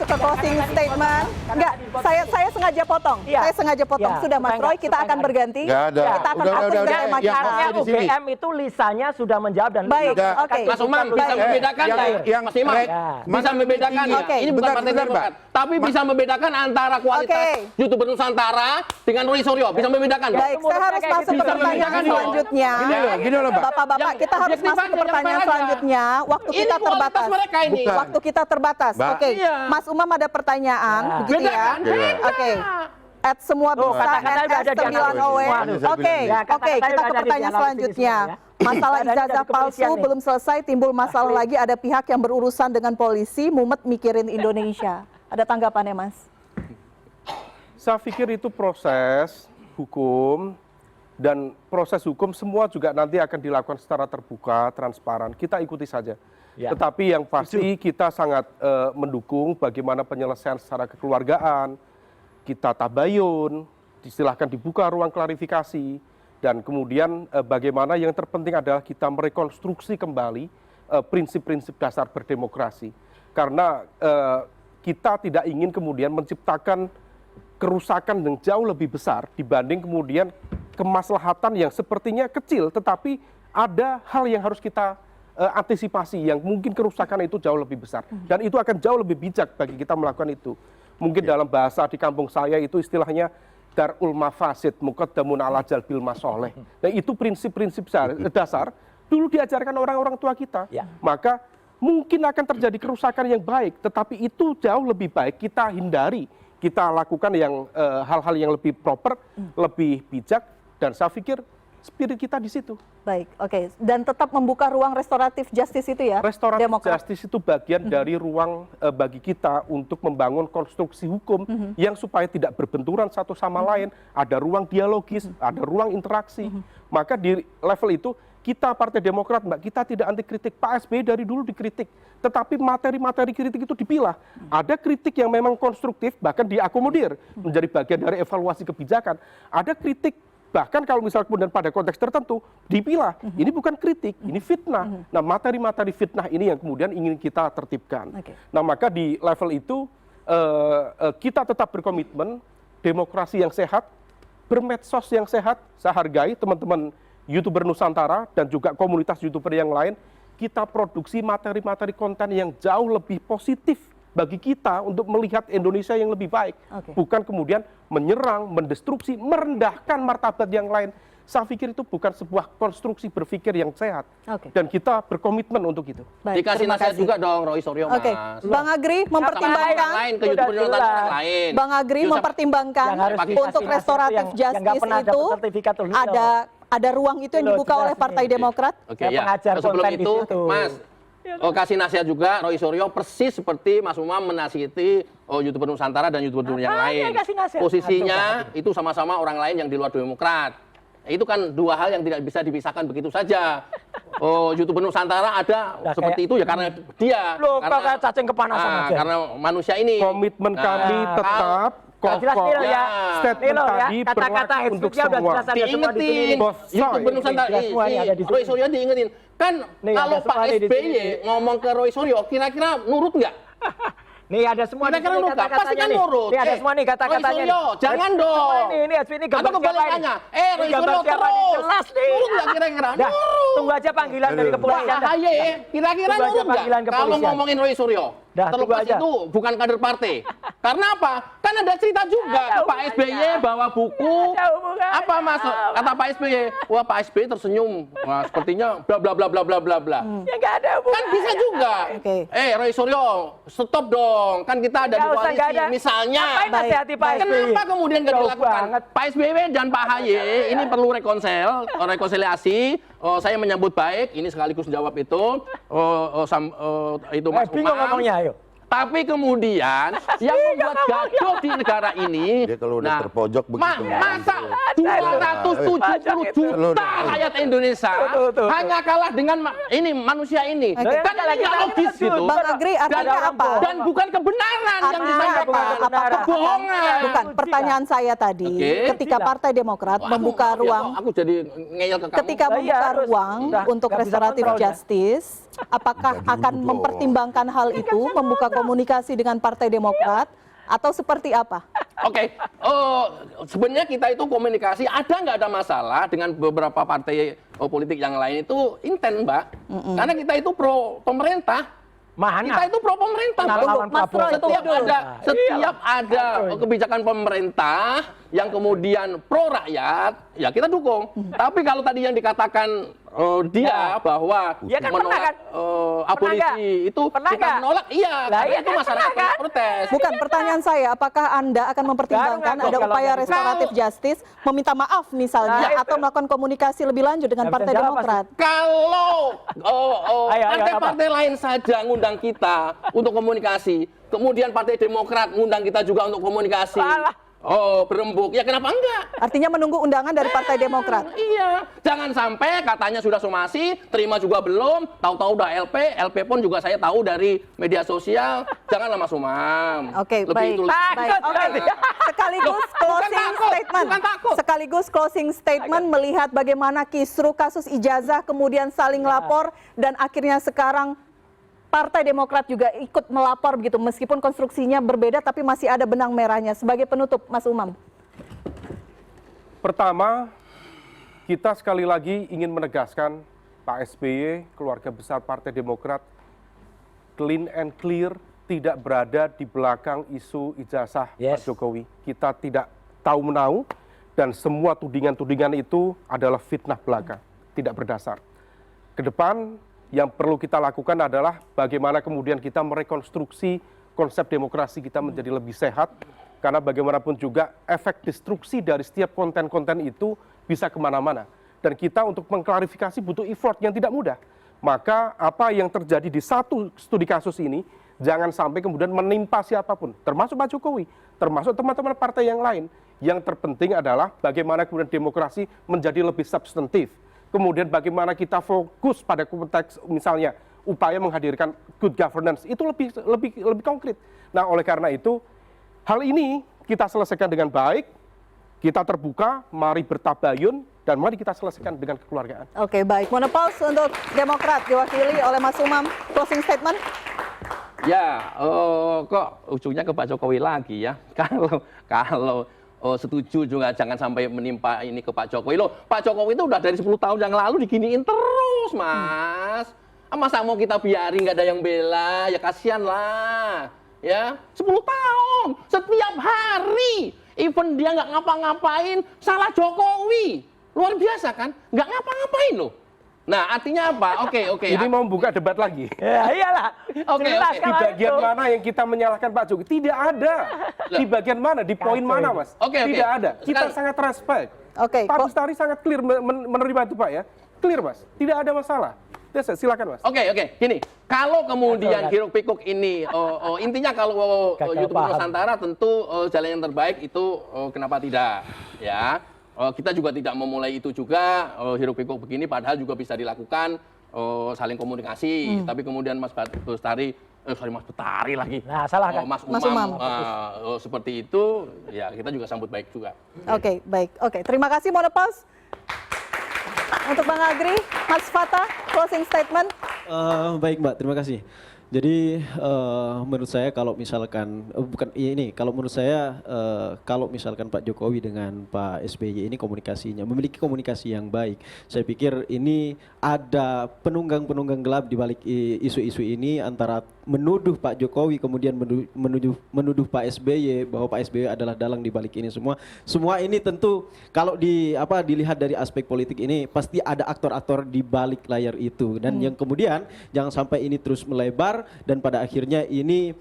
masuk ke closing statement. Enggak, saya sengaja potong. Saya sengaja potong. Sudah Mas Roy, kita akan berganti. Nggak ada. Kita akan fokus ke tema kita. Karena UGM itu lisannya sudah menjawab dan baik. Oke. Mas Umam bisa membedakan Mas Imam bisa membedakan ini bukan Partai Demokrat, tapi bisa membedakan antara kualitas YouTuber Nusantara dengan Roy Suryo, bisa membedakan. Baik, saya harus masuk ke pertanyaan selanjutnya. Gini loh, Mbak. Bapak-bapak, kita harus masuk ke pertanyaan selanjutnya. Waktu kita terbatas. Waktu kita terbatas. Oke, Mas Umam ada pertanyaan, begitu ya? Oke. At semua bisa, @9OW. Oke, kita ke pertanyaan selanjutnya. Masalah ijazah palsu belum selesai, timbul masalah lagi, ada pihak yang berurusan dengan polisi, mumet mikirin Indonesia. Ada tanggapannya, Mas? Saya pikir itu proses hukum, dan proses hukum semua juga nanti akan dilakukan secara terbuka, transparan. Kita ikuti saja. Tetapi yang pasti kita sangat mendukung bagaimana penyelesaian secara kekeluargaan, kita tabayun, silahkan dibuka ruang klarifikasi, dan kemudian bagaimana yang terpenting adalah kita merekonstruksi kembali prinsip-prinsip dasar berdemokrasi. Karena kita tidak ingin kemudian menciptakan kerusakan yang jauh lebih besar dibanding kemudian kemaslahatan yang sepertinya kecil, tetapi ada hal yang harus kita antisipasi yang mungkin kerusakan itu jauh lebih besar. Dan itu akan jauh lebih bijak bagi kita melakukan itu. Mungkin dalam bahasa di kampung saya itu istilahnya darul mafasid muqaddamun ala jalbil masoleh. Nah itu prinsip-prinsip dasar dulu diajarkan orang-orang tua kita. Maka mungkin akan terjadi kerusakan yang baik, tetapi itu jauh lebih baik kita hindari. Kita lakukan yang hal-hal yang lebih proper, lebih bijak, dan saya pikir spirit kita di situ. Baik, oke. Dan tetap membuka ruang restoratif justice itu ya? Restoratif justice itu bagian dari ruang bagi kita untuk membangun konstruksi hukum yang supaya tidak berbenturan satu sama lain, ada ruang dialogis, ada ruang interaksi. Maka di level itu, kita Partai Demokrat, Mbak, kita tidak anti kritik. Pak SBY dari dulu dikritik, tetapi materi-materi kritik itu dipilah. Ada kritik yang memang konstruktif, bahkan diakomodir menjadi bagian dari evaluasi kebijakan. Ada kritik bahkan kalau misal kemudian pada konteks tertentu dipilah, ini bukan kritik, ini fitnah. Nah materi-materi fitnah ini yang kemudian ingin kita tertibkan. Nah maka di level itu kita tetap berkomitmen demokrasi yang sehat, bermedsos yang sehat. Saya hargai teman-teman YouTuber Nusantara dan juga komunitas YouTuber yang lain, kita produksi materi-materi konten yang jauh lebih positif bagi kita untuk melihat Indonesia yang lebih baik. Bukan kemudian menyerang, mendestruksi, merendahkan martabat yang lain. Saya pikir itu bukan sebuah konstruksi berpikir yang sehat. Dan kita berkomitmen untuk itu. Dikasih nasihat juga dong Roy Suryo, Mas. Bang Agri mempertimbangkan, Bang Agri mempertimbangkan untuk restoratif justice itu ada ruang itu yang dibuka oleh Partai Demokrat. Sebelum itu, Mas, kasih nasihat juga Roy Suryo persis seperti Mas Umam menasihati YouTuber Nusantara dan YouTuber yang lain. Posisinya itu sama-sama orang lain yang di luar Demokrat. Itu kan dua hal yang tidak bisa dipisahkan begitu saja. YouTuber Nusantara ada seperti itu ya karena dia. Karena cacing kepanasan aja. Karena manusia ini. Komitmen kami tetap kokoh. Statement tadi berlaku untuk semua. Diingetin. YouTuber Nusantara. Roy Suryo diingetin. Kan kalau Pak SBY ngomong ke Roy Suryo, kira-kira nurut nggak? Nih ada semua nih kata-katanya. Pasti kan nurut. Nih ada semua nih kata-katanya. Roy Suryo, jangan dong. Ini SBY ini gambar siapa ini? Roy Suryo terus. Jelas nih. Nurut nggak kira-kira? Nurut. Tunggu aja panggilan dari kepolisian. Kira-kira nurut nggak kalau ngomongin Roy Suryo? Terlepas itu bukan kader partai. Karena apa? Kan ada cerita juga ke Pak SBY bawa buku. Apa Mas? Kata Pak SBY, wah Pak SBY tersenyum. Wah, sepertinya bla bla bla bla bla bla bla. Ya nggak ada hubungan. Kan bisa juga. Roy Suryo, stop dong. Kan kita ada di koalisi. Misalnya. Kenapa kemudian nggak dilakukan? Pak SBY dan Pak HY ini perlu rekonsiliasi. Saya menyambut baik. Ini sekaligus jawab itu. Itu Mas Umam. Tapi kemudian yang membuat gaduh di negara ini, dia kalau udah terpojok begitu. Masa 270 juta rakyat Indonesia hanya kalah dengan ini manusia ini. Kan ini logis gitu. Bang Agri, artinya apa? Dan bukan kebenaran yang disampaikan, kebohongan. Bukan, pertanyaan saya tadi, ketika Partai Demokrat membuka ruang, aku jadi ngeyel ke kamu. Ketika membuka ruang untuk restoratif justice, apakah akan mempertimbangkan hal itu, membuka komunikasi dengan Partai Demokrat atau seperti apa? Oke, sebenarnya kita itu komunikasi nggak ada masalah dengan beberapa partai politik yang lain itu intens, Mbak. Karena kita itu pro pemerintah. Mana? Kita itu pro pemerintah, Mbak. Lawan Prabowo. Setiap ada kebijakan pemerintah yang kemudian pro rakyat, ya kita dukung. Tapi kalau tadi yang dikatakan dia bahwa Ya kan menolak pernah kan? abolisi itu Pernah kita nggak? menolak, iya. Lah, Karena iya itu kan, masyarakat pernah kan? protes. Bukan, pertanyaan saya, apakah Anda akan mempertimbangkan Baru ada ngaku upaya kalau- restoratif justice, meminta maaf misalnya, Nah, itu. atau melakukan komunikasi lebih lanjut dengan Nggak bisa Partai jawab, Demokrat? Kalau Ayo, partai-partai lain saja ngundang kita untuk komunikasi, kemudian Partai Demokrat ngundang kita juga untuk komunikasi, Alah. berembuk, ya kenapa enggak? Artinya menunggu undangan dari Partai Demokrat. Iya, jangan sampai katanya sudah somasi, terima juga belum, tahu-tahu udah LP pun juga saya tahu dari media sosial, janganlah Mas Umam. Oke, Lebih baik. itu Baik, oke. Sekaligus Loh, bukan closing takut, statement. bukan takut. Sekaligus closing statement melihat bagaimana kisru kasus ijazah kemudian saling lapor dan akhirnya sekarang Partai Demokrat juga ikut melapor begitu meskipun konstruksinya berbeda tapi masih ada benang merahnya. Sebagai penutup, Mas Umam. Pertama, kita sekali lagi ingin menegaskan Pak SBY, keluarga besar Partai Demokrat, clean and clear, tidak berada di belakang isu ijazah Pak Jokowi. Kita tidak tahu menau dan semua tudingan-tudingan itu adalah fitnah belaka, tidak berdasar. Kedepan yang perlu kita lakukan adalah bagaimana kemudian kita merekonstruksi konsep demokrasi kita menjadi lebih sehat, karena bagaimanapun juga efek destruksi dari setiap konten-konten itu bisa kemana-mana. Dan kita untuk mengklarifikasi butuh effort yang tidak mudah. Maka apa yang terjadi di satu studi kasus ini, jangan sampai kemudian menimpa siapapun, termasuk Pak Jokowi, termasuk teman-teman partai yang lain. Yang terpenting adalah bagaimana kemudian demokrasi menjadi lebih substantif. Kemudian bagaimana kita fokus pada konteks misalnya upaya menghadirkan good governance, itu lebih konkret. Nah, oleh karena itu, hal ini kita selesaikan dengan baik, kita terbuka, mari bertabayun, dan mari kita selesaikan dengan kekeluargaan. Oke, baik. Monopause untuk Demokrat diwakili oleh Mas Umam. Closing statement. Ya, kok ujungnya ke Pak Jokowi lagi ya. Kalau setuju juga jangan sampai menimpa ini ke Pak Jokowi. Loh, Pak Jokowi itu udah dari 10 tahun yang lalu diginiin terus, Mas. Masa mau kita biarin nggak ada yang bela? Ya kasihan lah. Ya, 10 tahun, setiap hari. Even dia nggak ngapa-ngapain, salah Jokowi. Luar biasa kan? Nggak ngapa-ngapain loh. Nah, artinya apa? Oke. Ini mau buka debat lagi. Ya iyalah. Oke. Di bagian mana yang kita menyalahkan Pak Jokowi? Tidak ada. Di bagian mana? Di poin mana, Mas? Oke. Tidak ada. Kita sangat respect. Oke. Pak Bustari sangat clear menerima itu, Pak ya. Clear, Mas. Tidak ada masalah. Silakan, Mas. Oke. Gini, kalau kemudian hiruk pikuk ini, intinya kalau YouTube Nusantara tentu jalan yang terbaik itu kenapa tidak, ya. Kita juga tidak memulai itu juga, hiruk pikuk begini, padahal juga bisa dilakukan saling komunikasi. Tapi kemudian Mas Bestari, Mas Betari lagi. Nah, salah kan? Mas Mas Umam, Umam. seperti itu, ya kita juga sambut baik juga. Oke, baik. Oke, terima kasih Monopause. Untuk Bang Agri, Mas Fatah, closing statement. Baik Mbak, terima kasih. Jadi menurut saya kalau misalkan kalau menurut saya kalau misalkan Pak Jokowi dengan Pak SBY ini komunikasinya memiliki komunikasi yang baik, saya pikir ini ada penunggang-penunggang gelap di balik isu-isu ini antara menuduh Pak Jokowi kemudian menuduh Pak SBY bahwa Pak SBY adalah dalang di balik ini semua. Semua ini tentu kalau dilihat dari aspek politik ini pasti ada aktor-aktor di balik layar itu, dan yang kemudian jangan sampai ini terus melebar dan pada akhirnya ini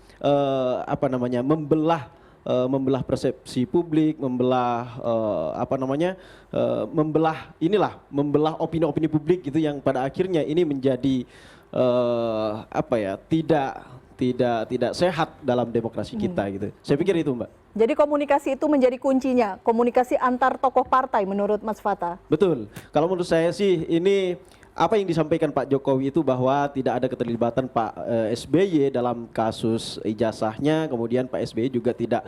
membelah persepsi publik, membelah membelah opini-opini publik gitu, yang pada akhirnya ini menjadi tidak sehat dalam demokrasi kita gitu. Saya pikir itu, Mbak. Jadi komunikasi itu menjadi kuncinya, komunikasi antar tokoh partai menurut Mas Fatah. Betul. Kalau menurut saya sih ini apa yang disampaikan Pak Jokowi itu bahwa tidak ada keterlibatan Pak SBY dalam kasus ijazahnya, kemudian Pak SBY juga tidak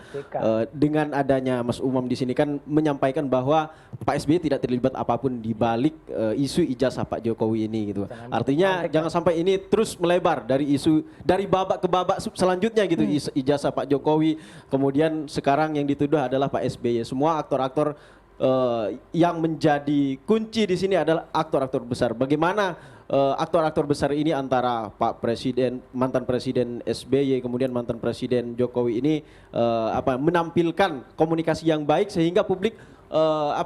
dengan adanya Mas Umam di sini kan menyampaikan bahwa Pak SBY tidak terlibat apapun di balik isu ijazah Pak Jokowi ini gitu. Artinya jangan sampai ini terus melebar dari isu dari babak ke babak selanjutnya gitu, ijazah Pak Jokowi, kemudian sekarang yang dituduh adalah Pak SBY. Semua aktor-aktor yang menjadi kunci di sini adalah aktor-aktor besar. Bagaimana aktor-aktor besar ini antara Pak Presiden, mantan Presiden SBY, kemudian mantan Presiden Jokowi ini menampilkan komunikasi yang baik sehingga publik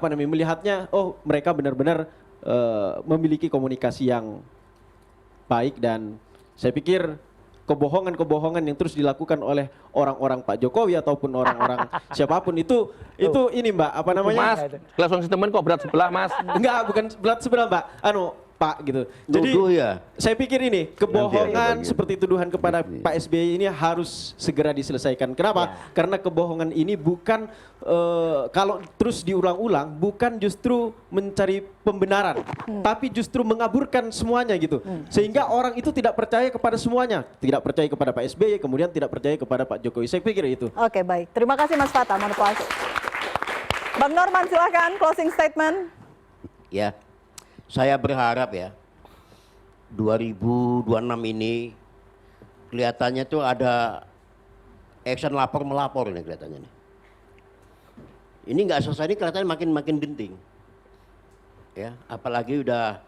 melihatnya, oh mereka benar-benar memiliki komunikasi yang baik. Dan saya pikir kebohongan-kebohongan yang terus dilakukan oleh orang-orang Pak Jokowi ataupun orang-orang siapapun itu ini Mbak, apa namanya? Mas, kelas sistem kok berat sebelah, Mas? Enggak, bukan berat sebelah Mbak. Pak gitu. Jadi saya pikir ini kebohongan seperti tuduhan kepada Pak SBY ini harus segera diselesaikan. Kenapa? Karena kebohongan ini bukan kalau terus diulang-ulang bukan justru mencari pembenaran, tapi justru mengaburkan semuanya gitu. Sehingga orang itu tidak percaya kepada semuanya, tidak percaya kepada Pak SBY, kemudian tidak percaya kepada Pak Jokowi. Saya pikir itu. Oke, baik. Terima kasih Mas Fatah, mohon puas. Bang Norman silakan closing statement. Ya. Saya berharap ya 2026 ini kelihatannya tuh ada action lapor melapor ini kelihatannya nih. Ini nggak selesai, ini kelihatannya makin genting. Ya, apalagi udah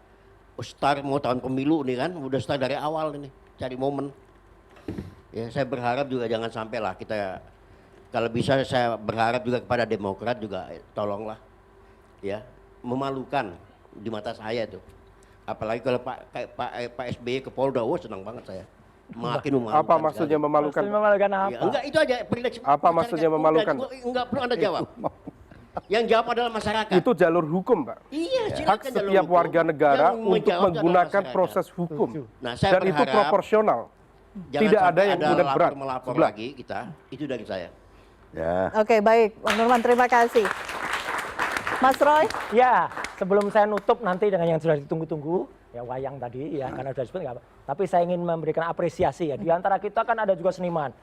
start mau tahun pemilu nih kan, udah start dari awal ini cari momen. Ya, saya berharap juga jangan sampai lah kita, kalau bisa saya berharap juga kepada Demokrat juga tolonglah ya, memalukan di mata saya tuh, apalagi kalau Pak SBY ke Polda, senang banget saya. Makin memalukan. Apa maksudnya memalukan? Memalukan apa? Ya, enggak, itu aja. Apa maksudnya memalukan? Enggak perlu Anda jawab. Yang jawab adalah masyarakat. Itu jalur hukum, Pak. Iya, hak setiap warga negara untuk menggunakan proses hukum. Nah, saya dan itu proporsional. Tidak ada yang kemudian berat. Melapor lagi kita, itu dari saya. Ya. Oke, baik. Bang Norman, terima kasih. Mas Roy? Ya, sebelum saya nutup nanti dengan yang sudah ditunggu-tunggu, ya wayang tadi ya, karena sudah disebut nggak apa. Tapi saya ingin memberikan apresiasi ya. Di antara kita kan ada juga seniman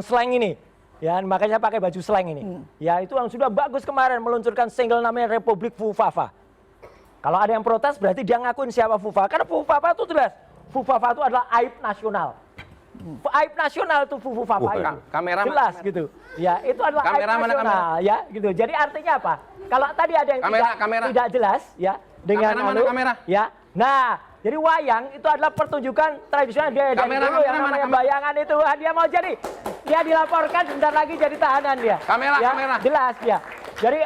slang ini. Ya, makanya saya pakai baju slang ini. Ya, itu yang sudah bagus kemarin meluncurkan single namanya Republik Fufafa. Kalau ada yang protes berarti dia ngakuin siapa Fufafa. Karena Fufafa itu jelas. Fufafa itu adalah aib nasional. Aib nasional itu Fufafa itu. Kamera jelas gitu. Ya, itu adalah aib nasional ya gitu. Jadi artinya apa? Kalau tadi ada yang tidak jelas ya dengan kamera. Ya. Nah, jadi wayang itu adalah pertunjukan tradisional dia dari dulu yang namanya bayangan itu. Dia mau jadi, dia dilaporkan sebentar lagi jadi tahanan dia. Kamera. Jelas dia. Jadi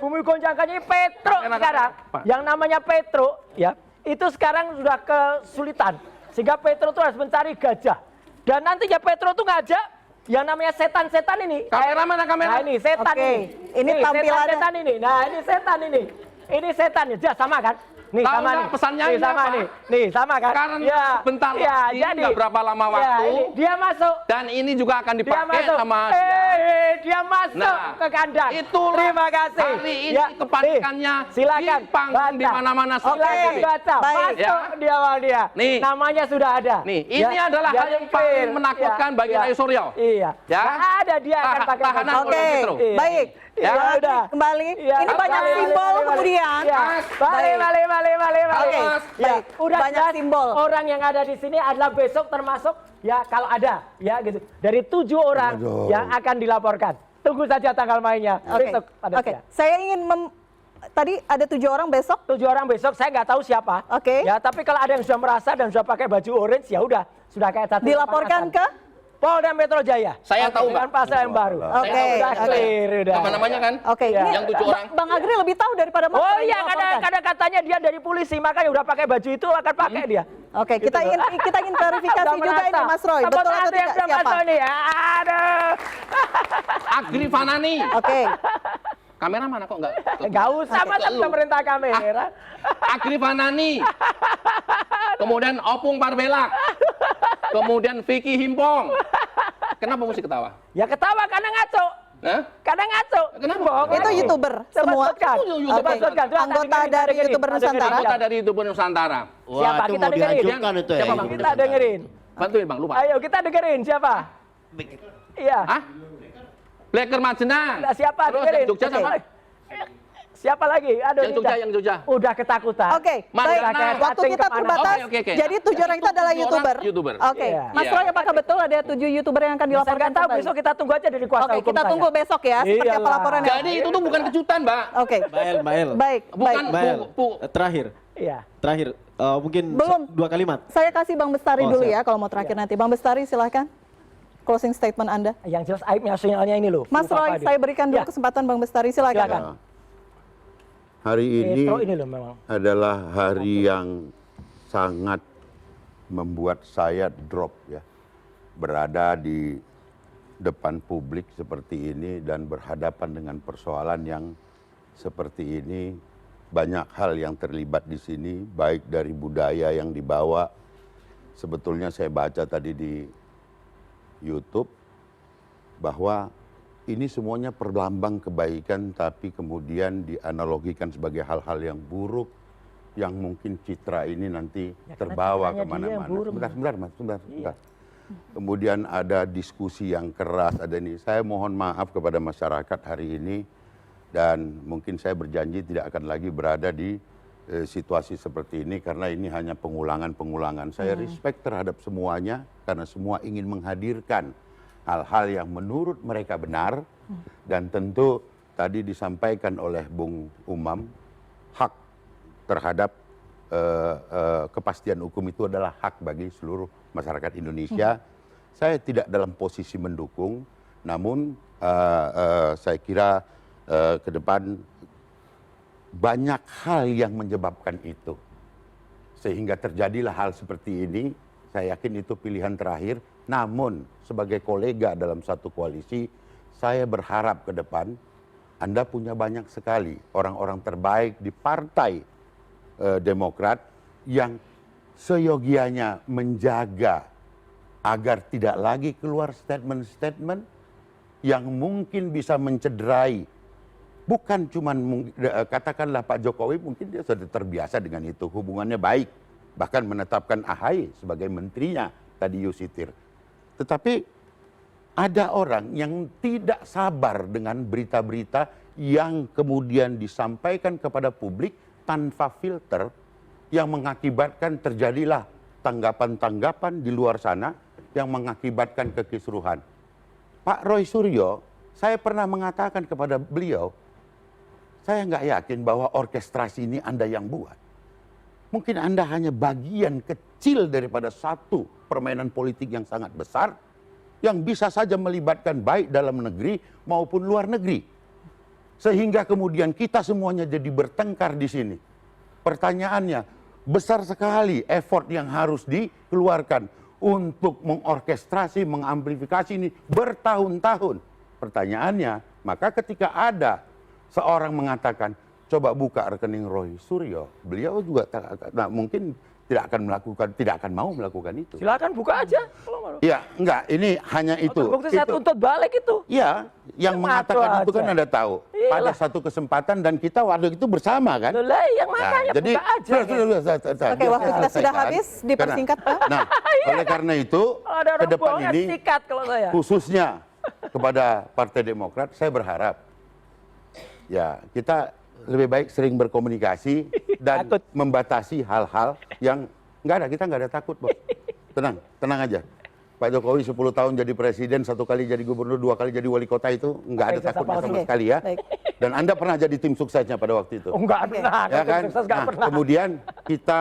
bumi gonjangkannya Petro sekarang. Yang namanya Petro ya, itu sekarang sudah kesulitan. Sehingga Petro itu harus mencari gajah. Dan nantinya Petro itu ngajak yang namanya setan-setan ini. Kamera. Nah ini setan ini. Ini tampilannya. Setan ini. Nah ini setan ini. Ini setan ya, sama kan? Nih Tahu sama nih. Pesannya nih, ini sama apa? nih sama kan? Karena bentar lagi, jadi nggak berapa lama waktu. ini, dia masuk. Dan ini juga akan dipakai sama dia masuk ke kandang. Itulah terima kasih. Hari ini kepanikannya silakan di panggung di mana-mana. Silakan baca. Masuk dia. Nih. Namanya sudah ada. Nih, ini adalah hal yang paling menakutkan bagi Rai Suryo. Iya. Ya. Ada dia akan pakai. Oke, baik. Ya udah. Kembali. Ya, Ini banyak simbol kemudian. Balik. Oke, baik. Udah Banyak jelas simbol. orang yang ada di sini adalah besok termasuk ya kalau ada ya gitu. Dari 7 orang yang akan dilaporkan. Tunggu saja tanggal mainnya. Besok pada siang. Saya ingin tadi ada 7 orang besok. 7 orang besok, saya nggak tahu siapa. Oke. Ya, tapi kalau ada yang sudah merasa dan sudah pakai baju orange ya udah, sudah kayak satu. Dilaporkan ke Polda Metro Jaya. Saya tahu, dengan Mbak. pasal yang baru. Oke. Udah clear udah. Apa namanya kan? Oke, Ya. ini Yang 7 orang. Bang Agri lebih tahu daripada Mas. Oh Roy iya, dilaporkan. kadang katanya dia dari polisi, makanya udah pakai baju itu akan pakai dia. Oke, kita ingin klarifikasi juga ini Mas Roy. Betul atau tidak siapa? Ini? Aduh. Agri Fanani. Oke. Kamera mana kok enggak? Enggak usah masa pemerintah kamera. Agri Fanani. Kemudian Opung Parbelak. Kemudian Vicky Himpong. Kenapa mesti ketawa? Ya ketawa karena ngaco. Hah? Karena Anda ngaco. Kenapa? Itu YouTuber semua. Coba sebutkan. Anggota dari YouTuber Nusantara. Anggota dari YouTuber Nusantara. Wah, Siapa? itu Kita mau dengerin. dihancurkan itu ya. Siapa, Bang? Kita dengerin. Bantuin Bang, lupa. Ayo kita dengerin siapa? Iya. Hah? Bleker Majenang. Nah, siapa? Terus Dengerin. yang Jogja sama? Siapa lagi? Aduh, Yang Jogja, yang Jogja. Udah ketakutan. Oke, Mas, baik. nah, Waktu kita terbatas. Oke. Jadi 7 orang itu adalah Tujuh orang YouTuber. YouTuber. Oke. Iya. Mas Iya. Roy, apakah betul ada 7 YouTuber yang akan Saya dilaporkan nggak tahu, kembali? besok kita tunggu aja dari kuasa Oke, hukum kita saya. tunggu besok ya, seperti apa Iyalah. laporannya. Jadi itu tuh bukan kejutan, Mbak. Oke. Mbak El. Baik, Bukan baik. Terakhir, Iya. mungkin Belum. 2 kalimat. Saya kasih Bang Bestari Oh, dulu siap. ya kalau mau terakhir nanti. Bang Bestari silahkan. Closing statement Anda. Yang jelas aib nasionalnya ini loh. Mas Lupa Roy, Fadil. saya berikan dulu Ya, kesempatan Bang Bestari, silakan. silakan. Hari ini Petro ini loh memang. adalah hari yang sangat membuat saya drop ya. Berada di depan publik seperti ini dan berhadapan dengan persoalan yang seperti ini. Banyak hal yang terlibat di sini, baik dari budaya yang dibawa. Sebetulnya saya baca tadi di YouTube bahwa ini semuanya perlambang kebaikan, tapi kemudian dianalogikan sebagai hal-hal yang buruk, yang mungkin citra ini nanti terbawa citranya dia yang kemana-mana. buruk. Sebentar, Mas, sebentar. Kemudian ada diskusi yang keras, ada ini. Saya mohon maaf kepada masyarakat hari ini, dan mungkin saya berjanji tidak akan lagi berada di situasi seperti ini, karena ini hanya pengulangan-pengulangan. Saya respect terhadap semuanya, karena semua ingin menghadirkan hal-hal yang menurut mereka benar, dan tentu tadi disampaikan oleh Bung Umam, hak terhadap kepastian hukum itu adalah hak bagi seluruh masyarakat Indonesia. Saya tidak dalam posisi mendukung, namun saya kira ke depan banyak hal yang menyebabkan itu. Sehingga terjadilah hal seperti ini, saya yakin itu pilihan terakhir. Namun sebagai kolega dalam satu koalisi, saya berharap ke depan Anda punya banyak sekali orang-orang terbaik di partai Demokrat yang seyogianya menjaga agar tidak lagi keluar statement-statement yang mungkin bisa mencederai. Bukan cuman katakanlah Pak Jokowi, mungkin dia sudah terbiasa dengan itu, hubungannya baik, bahkan menetapkan AHY sebagai menterinya tadi Yusitir. Tetapi ada orang yang tidak sabar dengan berita-berita yang kemudian disampaikan kepada publik tanpa filter, yang mengakibatkan terjadilah tanggapan-tanggapan di luar sana yang mengakibatkan kekisruhan. Pak Roy Suryo, saya pernah mengatakan kepada beliau, saya nggak yakin bahwa orkestrasi ini Anda yang buat. Mungkin Anda hanya bagian kecil daripada satu permainan politik yang sangat besar, yang bisa saja melibatkan baik dalam negeri maupun luar negeri. Sehingga kemudian kita semuanya jadi bertengkar di sini. Pertanyaannya, besar sekali effort yang harus dikeluarkan untuk mengorkestrasi, mengamplifikasi ini bertahun-tahun. Pertanyaannya, maka ketika ada seorang mengatakan, coba buka rekening Roy Suryo, beliau juga mungkin tidak akan mau melakukan itu. Silakan buka aja. Kalau mau. Ya, enggak, ini hanya itu. Bukti saya tuntut balik itu. Iya, yang mengatakan itu kan aja. Anda tahu. Iyalah. Pada satu kesempatan dan kita waktu itu bersama kan. Loh, lah, yang makanya jadi, buka aja. Oke, waktu kita sudah habis, dipersingkat, Pak. Nah, oleh karena itu, Kalau ada ke orang depan bohongan, ini sikat kalau saya. khususnya kepada Partai Demokrat, saya berharap ya kita lebih baik sering berkomunikasi dan Takut. membatasi hal-hal yang nggak ada, kita nggak ada takut, Bos. Tenang, tenang aja. Pak Jokowi 10 tahun jadi presiden, 1 kali jadi gubernur, 2 kali jadi wali kota itu nggak ada Baik, takutnya sama Oke, sekali ya. baik. Dan Anda pernah jadi tim suksesnya pada waktu itu. Oh, enggak pernah. Ya kan? Enggak Nah, pernah. kemudian kita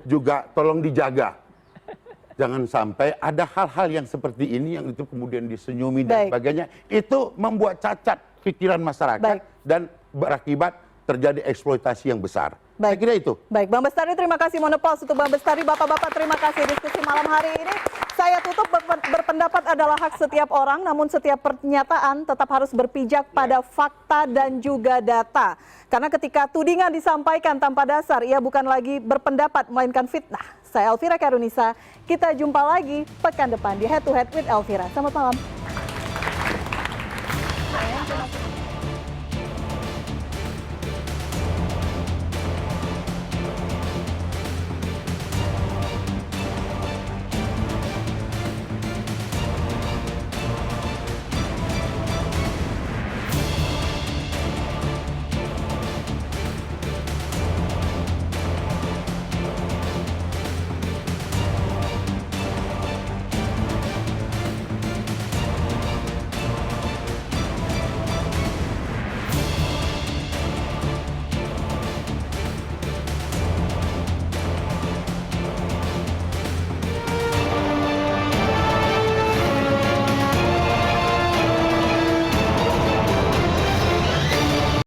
juga tolong dijaga. Jangan sampai ada hal-hal yang seperti ini yang itu kemudian disenyumi dan Baik. sebagainya. Itu membuat cacat pikiran masyarakat Baik. dan berakibat terjadi eksploitasi yang besar. Saya Baik. kira itu. Baik, Bang Bestari, terima kasih. Monopause untuk Bang Bestari. Bapak-bapak, terima kasih diskusi malam hari ini. Saya tutup, berpendapat adalah hak setiap orang, namun setiap pernyataan tetap harus berpijak pada fakta dan juga data. Karena ketika tudingan disampaikan tanpa dasar, ia bukan lagi berpendapat, melainkan fitnah. Saya Elvira Karunisa, kita jumpa lagi pekan depan di Head to Head with Elvira. Selamat malam.